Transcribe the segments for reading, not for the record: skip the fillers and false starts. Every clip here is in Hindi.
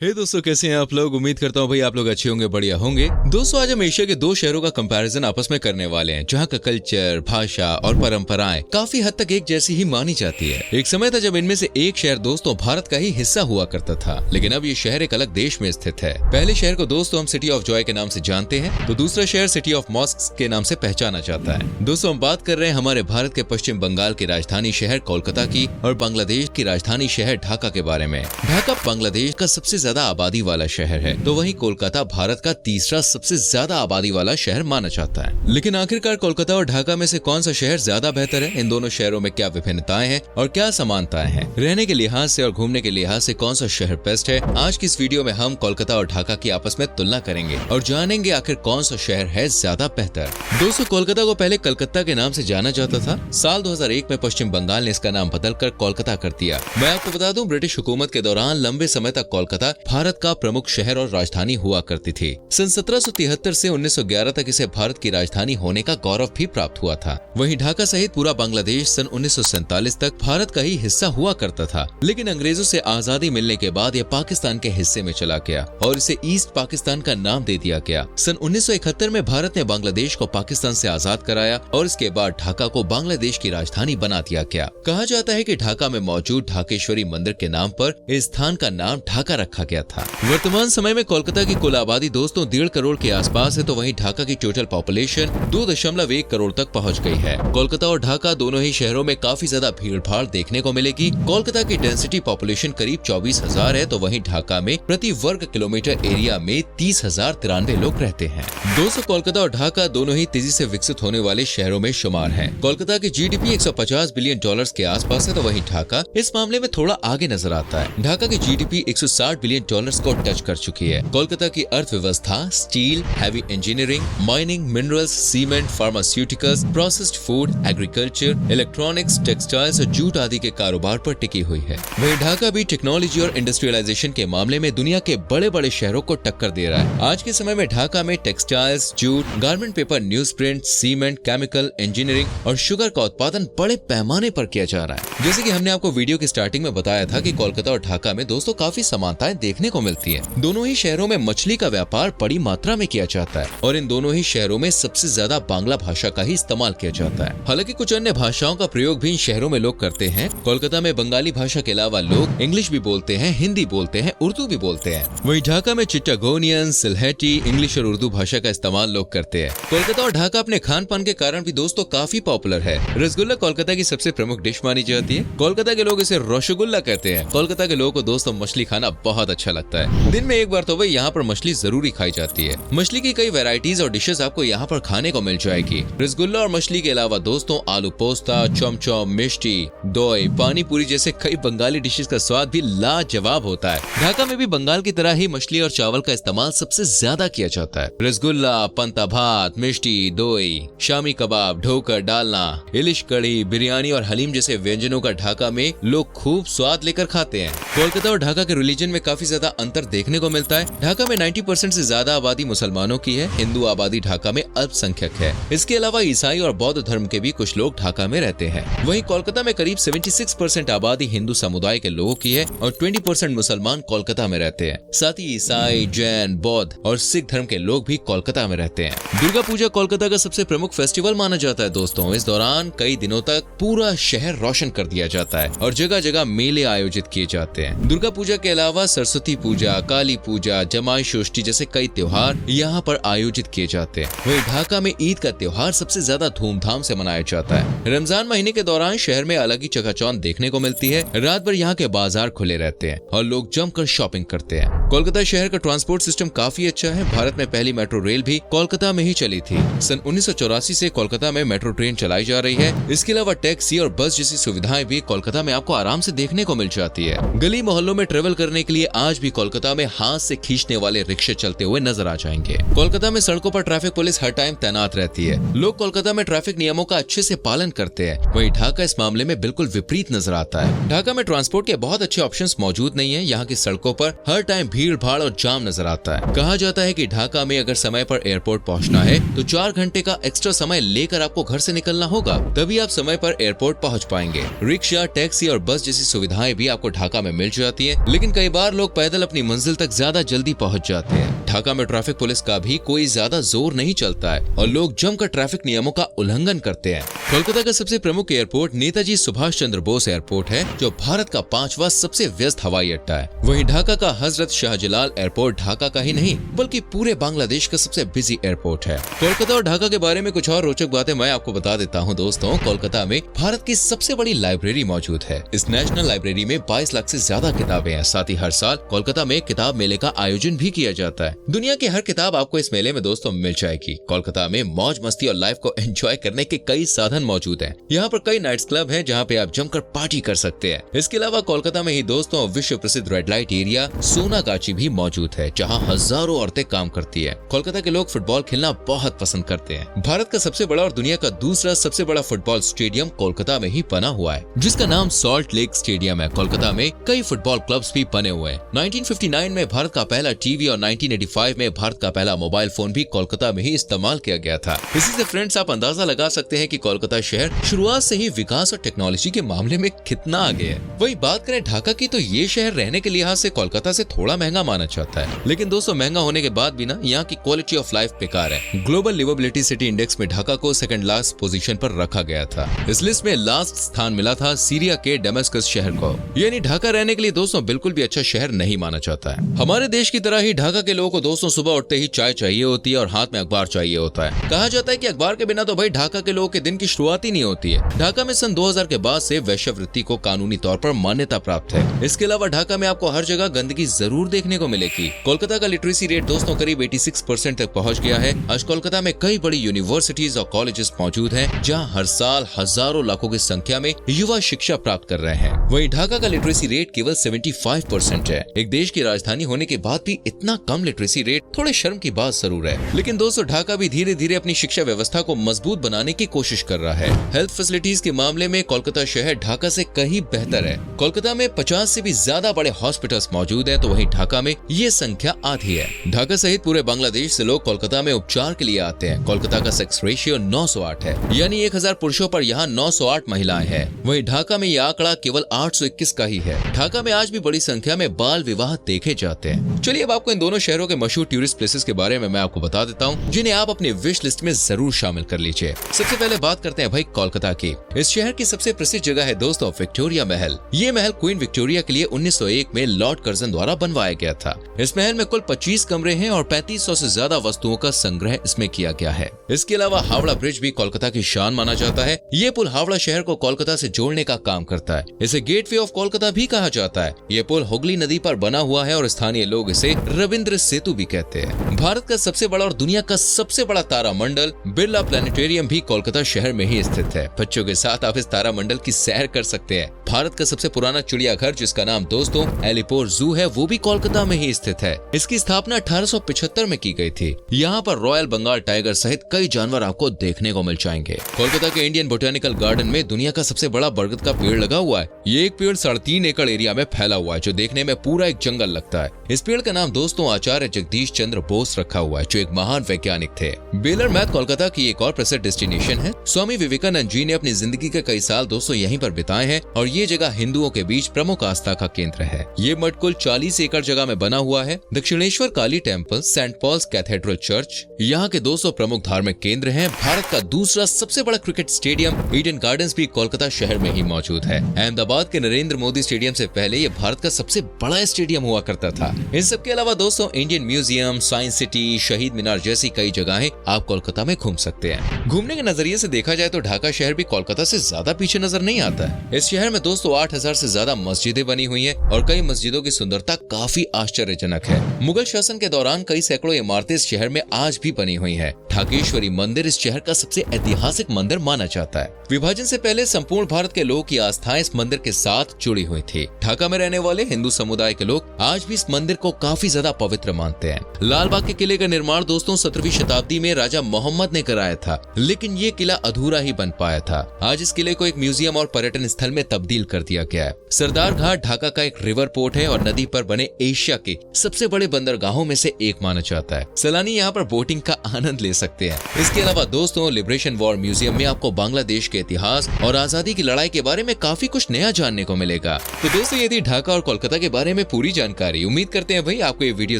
हे दोस्तों, कैसे हैं आप लोग। उम्मीद करता हूँ भाई आप लोग अच्छे होंगे, बढ़िया होंगे। दोस्तों, आज हम एशिया के दो शहरों का कंपैरिजन आपस में करने वाले हैं, जहाँ का कल्चर, भाषा और परंपराएं काफी हद तक एक जैसी ही मानी जाती है। एक समय था जब इनमें से एक शहर दोस्तों भारत का ही हिस्सा हुआ करता था, लेकिन अब ये शहर एक अलग देश में स्थित है। पहले शहर को दोस्तों हम सिटी ऑफ जॉय के नाम से जानते हैं, तो दूसरा शहर सिटी ऑफ मॉस्क्स के नाम से पहचाना जाता है। दोस्तों, हम बात कर रहे हैं हमारे भारत के पश्चिम बंगाल की राजधानी शहर कोलकाता की और बांग्लादेश की राजधानी शहर ढाका के बारे में। ढाका बांग्लादेश का सबसे ज्यादा आबादी वाला शहर है, तो वहीं कोलकाता भारत का तीसरा सबसे ज्यादा आबादी वाला शहर माना जाता है। लेकिन आखिरकार कोलकाता और ढाका में से कौन सा शहर ज्यादा बेहतर है? इन दोनों शहरों में क्या विभिन्नताएं हैं और क्या समानताएं हैं? रहने के लिहाज से और घूमने के लिहाज से कौन सा शहर बेस्ट है? आज की इस वीडियो में हम कोलकाता और ढाका की आपस में तुलना करेंगे और जानेंगे आखिर कौन सा शहर है ज्यादा बेहतर। दोस्तों, कोलकाता को पहले कलकत्ता के नाम से जाना जाता था। साल 2001 में पश्चिम बंगाल ने इसका नाम बदलकर कोलकाता कर दिया। मैं आपको बता दूं, ब्रिटिश हुकूमत के दौरान लंबे समय तक कोलकाता भारत का प्रमुख शहर और राजधानी हुआ करती थी। सन 1773 से 1911 तक इसे भारत की राजधानी होने का गौरव भी प्राप्त हुआ था। वहीं ढाका सहित पूरा बांग्लादेश सन 1947 तक भारत का ही हिस्सा हुआ करता था, लेकिन अंग्रेजों से आजादी मिलने के बाद यह पाकिस्तान के हिस्से में चला गया और इसे ईस्ट पाकिस्तान का नाम दे दिया गया। सन 1971 में भारत ने बांग्लादेश को पाकिस्तान से आजाद कराया और इसके बाद ढाका को बांग्लादेश की राजधानी बना दिया गया। कहा जाता है कि ढाका में मौजूद ढाकेश्वरी मंदिर के नाम पर इस स्थान का नाम ढाका रखा गया था। वर्तमान समय में कोलकाता की कुल आबादी दोस्तों 1.5 करोड़ के आसपास है, तो वहीं ढाका की टोटल पॉपुलेशन 2.1 करोड़ तक पहुंच गई है। कोलकाता और ढाका दोनों ही शहरों में काफी ज्यादा भीड़ भाड़ देखने को मिलेगी। कोलकाता की डेंसिटी पॉपुलेशन करीब 24,000 है, तो वहीं ढाका में प्रति वर्ग किलोमीटर एरिया में 30,093 लोग रहते हैं। दोस्तों, कोलकाता और ढाका दोनों ही तेजी से विकसित होने वाले शहरों में शुमार है। कोलकाता की GDP 150 बिलियन डॉलर्स के आसपास है, तो वहीं ढाका इस मामले में थोड़ा आगे नजर आता है। ढाका की GDP 160 बिलियन डॉलर्स को टच कर चुकी है। कोलकाता की अर्थव्यवस्था steel, heavy engineering, mining, minerals, cement, pharmaceuticals, processed food, agriculture, electronics, textiles और जूट आदि के कारोबार पर टिकी हुई है। वहीं ढाका भी टेक्नोलॉजी और इंडस्ट्रियलाइजेशन के मामले में दुनिया के बड़े बड़े शहरों को टक्कर दे रहा है। आज के समय में ढाका में textiles, jute, garment paper, news print, cement, chemical, engineering और शुगर का उत्पादन बड़े पैमाने पर किया जा रहा है। जैसे कि हमने आपको वीडियो की स्टार्टिंग में बताया था कि कोलकाता और ढाका में दोस्तों काफी समानताएं देखने को मिलती है। दोनों ही शहरों में मछली का व्यापार बड़ी मात्रा में किया जाता है और इन दोनों ही शहरों में सबसे ज्यादा बांग्ला भाषा का ही इस्तेमाल किया जाता है। हालांकि कुछ अन्य भाषाओं का प्रयोग भी इन शहरों में लोग करते हैं। कोलकाता में बंगाली भाषा के अलावा लोग इंग्लिश भी बोलते हैं, हिंदी बोलते हैं, उर्दू भी बोलते हैं। वहीं ढाका में चिट्टागोनियन, सिलहेटी, इंग्लिश और उर्दू भाषा का इस्तेमाल लोग करते हैं। कोलकाता और ढाका अपने खान पान के कारण भी दोस्तों काफी पॉपुलर है। रसगुल्ला कोलकाता की सबसे प्रमुख डिश मानी जाती है। कोलकाता के लोग इसे रसगुल्ला कहते हैं। कोलकाता के लोगों को दोस्तों मछली खाना बहुत अच्छा लगता है। दिन में एक बार तो भाई यहाँ पर मछली जरूरी खाई जाती है। मछली की कई वैरायटीज और डिशेस आपको यहाँ पर खाने को मिल जाएगी। रसगुल्ला और मछली के अलावा दोस्तों आलू पोस्ता, चमचम, मिष्टी, दोई, पानी पूरी जैसे कई बंगाली डिशेस का स्वाद भी लाजवाब होता है। ढाका में भी बंगाल की तरह ही मछली और चावल का इस्तेमाल सबसे ज्यादा किया जाता है। रसगुल्ला, पंता भात, मिष्टी, दोई, शामी कबाब, ढोकर, डालना, इलिश कढ़ी, बिरयानी और हलीम जैसे व्यंजनों का ढाका में लोग खूब स्वाद लेकर खाते हैं। कोलकाता और ढाका के रिलीजन में काफी ज्यादा अंतर देखने को मिलता है। ढाका में 90% से ज्यादा आबादी मुसलमानों की है। हिंदू आबादी ढाका में अल्पसंख्यक है। इसके अलावा ईसाई और बौद्ध धर्म के भी कुछ लोग ढाका में रहते हैं। वहीं कोलकाता में करीब 76% आबादी हिंदू समुदाय के लोगों की है और 20% मुसलमान कोलकाता में रहते हैं। साथ ही ईसाई, जैन, बौद्ध और सिख धर्म के लोग भी कोलकाता में रहते हैं। दुर्गा पूजा कोलकाता का सबसे प्रमुख फेस्टिवल माना जाता है दोस्तों। इस दौरान कई दिनों तक पूरा शहर रोशन कर दिया जाता है और जगह जगह मेले आयोजित किए जाते हैं। दुर्गा पूजा के अलावा सरस्वती पूजा, काली पूजा, जमाई षष्ठी जैसे कई त्योहार यहाँ पर आयोजित किए जाते हैं। वहीं ढाका में ईद का त्योहार सबसे ज्यादा धूमधाम से मनाया जाता है। रमजान महीने के दौरान शहर में अलग ही चकाचौंध देखने को मिलती है। रात भर यहाँ के बाजार खुले रहते हैं और लोग जमकर शॉपिंग करते हैं। कोलकाता शहर का ट्रांसपोर्ट सिस्टम काफी अच्छा है। भारत में पहली मेट्रो रेल भी कोलकाता में ही चली थी। सन 1984 से कोलकाता में मेट्रो ट्रेन चलाई जा रही है। इसके अलावा टैक्सी और बस जैसी सुविधाएं भी कोलकाता में आपको आराम से देखने को मिल जाती है। गली मोहल्लों में ट्रेवल करने के लिए आज भी कोलकाता में हाथ से खींचने वाले रिक्शे चलते हुए नजर आ जाएंगे। कोलकाता में सड़कों पर ट्रैफिक पुलिस हर टाइम तैनात रहती है। लोग कोलकाता में ट्रैफिक नियमों का अच्छे से पालन करते हैं। वहीं ढाका इस मामले में बिल्कुल विपरीत नजर आता है। ढाका में ट्रांसपोर्ट के बहुत अच्छे ऑप्शंस मौजूद नहीं है। यहाँ की सड़कों पर हर टाइम भीड़ भाड़ और जाम नजर आता है। कहा जाता है कि ढाका में अगर समय पर एयरपोर्ट पहुँचना है तो 4 घंटे का एक्स्ट्रा समय लेकर आपको घर से निकलना होगा, तभी आप समय पर एयरपोर्ट पहुँच पाएंगे। रिक्शा, टैक्सी और बस जैसी सुविधाएं भी आपको ढाका में मिल जाती है, लेकिन कई बार लोग लोग पैदल अपनी मंजिल तक ज्यादा जल्दी पहुंच जाते हैं। ढाका में ट्रैफिक पुलिस का भी कोई ज्यादा जोर नहीं चलता है और लोग जमकर ट्रैफिक नियमों का उल्लंघन करते हैं। कोलकाता का सबसे प्रमुख एयरपोर्ट नेताजी सुभाष चंद्र बोस एयरपोर्ट है, जो भारत का 5वां सबसे व्यस्त हवाई अड्डा है। वहीं ढाका का हजरत शाहजलाल एयरपोर्ट ढाका का ही नहीं बल्कि पूरे बांग्लादेश का सबसे बिजी एयरपोर्ट है। कोलकाता और ढाका के बारे में कुछ और रोचक बातें मैं आपको बता देता हूँ दोस्तों। कोलकाता में भारत की सबसे बड़ी लाइब्रेरी मौजूद है। इस नेशनल लाइब्रेरी में 22 लाख से ज्यादा किताबें हैं। साथ ही हर साल कोलकाता में किताब मेले का आयोजन भी किया जाता है। दुनिया की हर किताब आपको इस मेले में दोस्तों मिल जाएगी। कोलकाता में मौज मस्ती और लाइफ को एंजॉय करने के कई साधन मौजूद हैं। यहाँ पर कई नाइट्स क्लब हैं जहाँ पे आप जमकर पार्टी कर सकते हैं। इसके अलावा कोलकाता में ही दोस्तों विश्व प्रसिद्ध रेड लाइट एरिया सोनागाची भी मौजूद है, जहाँ हजारों औरतें काम करती है। कोलकाता के लोग फुटबॉल खेलना बहुत पसंद करते हैं। भारत का सबसे बड़ा और दुनिया का दूसरा सबसे बड़ा फुटबॉल स्टेडियम कोलकाता में ही बना हुआ है, जिसका नाम सॉल्ट लेक स्टेडियम है। कोलकाता में कई फुटबॉल क्लब्स भी बने हुए हैं। 1959 में भारत का पहला टीवी और 1985 में भारत का पहला मोबाइल फोन भी कोलकाता में ही इस्तेमाल किया गया था। इसी से फ्रेंड्स आप अंदाजा लगा सकते हैं कि कोलकाता शहर शुरुआत से ही विकास और टेक्नोलॉजी के मामले में कितना आगे है। वही बात करें ढाका की, तो ये शहर रहने के लिहाज से कोलकाता से थोड़ा महंगा माना जाता है, लेकिन दोस्तों महंगा होने के बाद भी ना यहाँ की क्वालिटी ऑफ लाइफ बेकार है। ग्लोबल लिवेबिलिटी सिटी इंडेक्स में ढाका को सेकंड लास्ट पोजीशन पर रखा गया था। इस लिस्ट में लास्ट स्थान मिला था सीरिया के डेमास्कस शहर को। यानी ढाका रहने के लिए दोस्तों बिल्कुल भी अच्छा शहर नहीं माना जाता है। हमारे देश की तरह ही ढाका के लोगों को दोस्तों सुबह उठते ही चाय चाहिए होती है और हाथ में अखबार चाहिए होता है। कहा जाता है कि अखबार के बिना तो भाई ढाका के लोगों के दिन की शुरुआत ही नहीं होती है। ढाका में सन 2000 के बाद से वेश्यावृत्ति को कानूनी तौर पर मान्यता प्राप्त है। इसके अलावा ढाका में आपको हर जगह गंदगी जरूर देखने को मिलेगी। कोलकाता का लिटरेसी रेट दोस्तों करीब 86% तक पहुंच गया है। आज कोलकाता में कई बड़ी यूनिवर्सिटीज और कॉलेजेस मौजूद हैं, जहां हर साल हजारों लाखों की संख्या में युवा शिक्षा प्राप्त कर रहे हैं। वहीं ढाका का लिटरेसी रेट केवल 75% है। एक देश की राजधानी होने के बाद भी इतना कम लिटरेसी रेट थोड़े शर्म की बात जरूर है। लेकिन दोस्तों ढाका भी धीरे धीरे अपनी शिक्षा व्यवस्था को मजबूत बनाने की कोशिश कर रहा है। हेल्थ फैसिलिटीज के मामले में कोलकाता शहर ढाका से कहीं बेहतर है। कोलकाता में 50 से भी ज्यादा बड़े हॉस्पिटल्स मौजूद हैं, तो वहीं ढाका में ये संख्या आधी है। ढाका सहित पूरे बांग्लादेश से लोग कोलकाता में उपचार के लिए आते हैं। कोलकाता का सेक्स रेशियो 908 है, यानी 1000 पुरुषों पर यहाँ 908 महिलाएं हैं। वहीं ढाका में यह आंकड़ा केवल 821 का ही है। ढाका में आज भी बड़ी संख्या में बाल विवाह देखे जाते हैं। चलिए अब आपको इन दोनों शहरों के मशहूर टूरिस्ट प्लेसेस के बारे में मैं आपको बता देता हूँ, जिन्हें आप अपने विश लिस्ट में जरूर शामिल कर लीजिए। सबसे पहले बात करते हैं भाई कोलकाता की। इस शहर की सबसे प्रसिद्ध जगह है दोस्तों विक्टोरिया महल। ये महल क्वीन विक्टोरिया के लिए 1901 में लॉर्ड कर्जन द्वारा बनवाया गया था। इस महल में कुल 25 कमरे हैं और 3500 से ज्यादा वस्तुओं का संग्रह इसमें किया गया है। इसके अलावा हावड़ा ब्रिज भी कोलकाता की शान माना जाता है। ये पुल हावड़ा शहर को कोलकाता से जोड़ने का काम करता है। इसे गेटवे ऑफ कोलकाता भी कहा जाता है। ये पुल हुगली नदी पर बना हुआ है और स्थानीय लोग इसे रविंद्र सेतु भी कहते हैं। भारत का सबसे बड़ा और दुनिया का सबसे बड़ा तारामंडल बिरला प्लेनेटेरियम भी कोलकाता शहर में ही स्थित है। बच्चों के साथ आप इस तारामंडल की सैर कर सकते हैं। भारत का सबसे पुराना चिड़ियाघर, जिसका नाम दोस्तों एलिपोर जू है, वो भी कोलकाता में ही स्थित है। इसकी स्थापना 1875 में की गई थी। यहाँ पर रॉयल बंगाल टाइगर सहित कई जानवर आपको देखने को मिल जाएंगे। कोलकाता के इंडियन बोटेनिकल गार्डन में दुनिया का सबसे बड़ा बरगद का पेड़ लगा हुआ है। ये एक पेड़ 3.5 एकड़ एरिया में फैला हुआ है, जो देखने में पूरा एक जंगल लगता है। इस पेड़ का नाम दोस्तों आचार्य जगदीश चंद्र बोस रखा हुआ है, जो एक महान वैज्ञानिक थे। बेलर मैथ कोलकाता की एक और प्रसिद्ध डेस्टिनेशन है। स्वामी विवेकानंद जी ने अपनी जिंदगी के कई साल दोस्तों यहीं पर बिताए हैं और ये जगह हिंदुओं के बीच प्रमुख आस्था का केंद्र है। ये मठ कुल 40 एकड़ जगह में बना हुआ है। Dakshineswar Kali temple, Saint Paul's cathedral church यहाँ के 200 प्रमुख धार्मिक केंद्र हैं। भारत का दूसरा सबसे बड़ा क्रिकेट स्टेडियम ईडन गार्डन्स भी कोलकाता शहर में ही मौजूद है। अहमदाबाद के नरेंद्र मोदी स्टेडियम से पहले ये भारत का सबसे बड़ा स्टेडियम हुआ करता था। इन सब के अलावा दोस्तों इंडियन म्यूजियम, साइंस सिटी, शहीद मीनार जैसी कई जगहें आप कोलकाता में घूम सकते हैं। घूमने के नजरिए से देखा जाए तो ढाका शहर भी कोलकाता से ज्यादा पीछे नजर नहीं आता है। इस शहर में दोस्तों 8000 से ज्यादा मस्जिदें बनी हुई हैं और कई मस्जिदों की सुंदरता काफी आश्चर्यजनक है। मुगल शासन के दौरान कई सैकड़ों इमारतें इस शहर में आज भी बनी हुई हैं। ढाकेश्वरी मंदिर इस शहर का सबसे ऐतिहासिक मंदिर माना जाता है। विभाजन से पहले संपूर्ण भारत के लोगों की आस्थाएं इस मंदिर के साथ जुड़ी हुई थी। ढाका में रहने वाले हिंदू समुदाय के लोग आज भी इस मंदिर को काफी ज्यादा पवित्र मानते सकते हैं। लाल बाग के किले का निर्माण दोस्तों 17वीं शताब्दी में राजा मोहम्मद ने कराया था, लेकिन ये किला अधूरा ही बन पाया था। आज इस किले को एक म्यूजियम और पर्यटन स्थल में तब्दील कर दिया गया है। सरदार घाट ढाका का एक रिवर पोर्ट है और नदी पर बने एशिया के सबसे बड़े बंदरगाहों में से एक माना जाता है। सैलानी यहाँ पर बोटिंग का आनंद ले सकते हैं। इसके अलावा दोस्तों लिबरेशन वॉर म्यूजियम में आपको बांग्लादेश के इतिहास और आजादी की लड़ाई के बारे में काफी कुछ नया जानने को मिलेगा। तो दोस्तों ये थी ढाका और कोलकाता के बारे में पूरी जानकारी। उम्मीद करते हैं भाई आपको ये वीडियो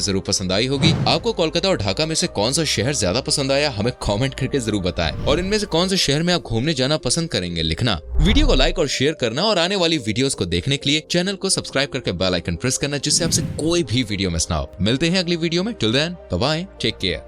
जरूर पसंद आई होगी। आपको कोलकाता और ढाका में से कौन सा शहर ज्यादा पसंद आया हमें कमेंट करके जरूर बताएं, और इनमें से कौन से शहर में आप घूमने जाना पसंद करेंगे लिखना। वीडियो को लाइक और शेयर करना और आने वाली वीडियोस को देखने के लिए चैनल को सब्सक्राइब करके बेल आइकन प्रेस करना, जिससे आपसे कोई भी वीडियो मिस ना हो। मिलते हैं अगली वीडियो में। Till then bye bye, take care.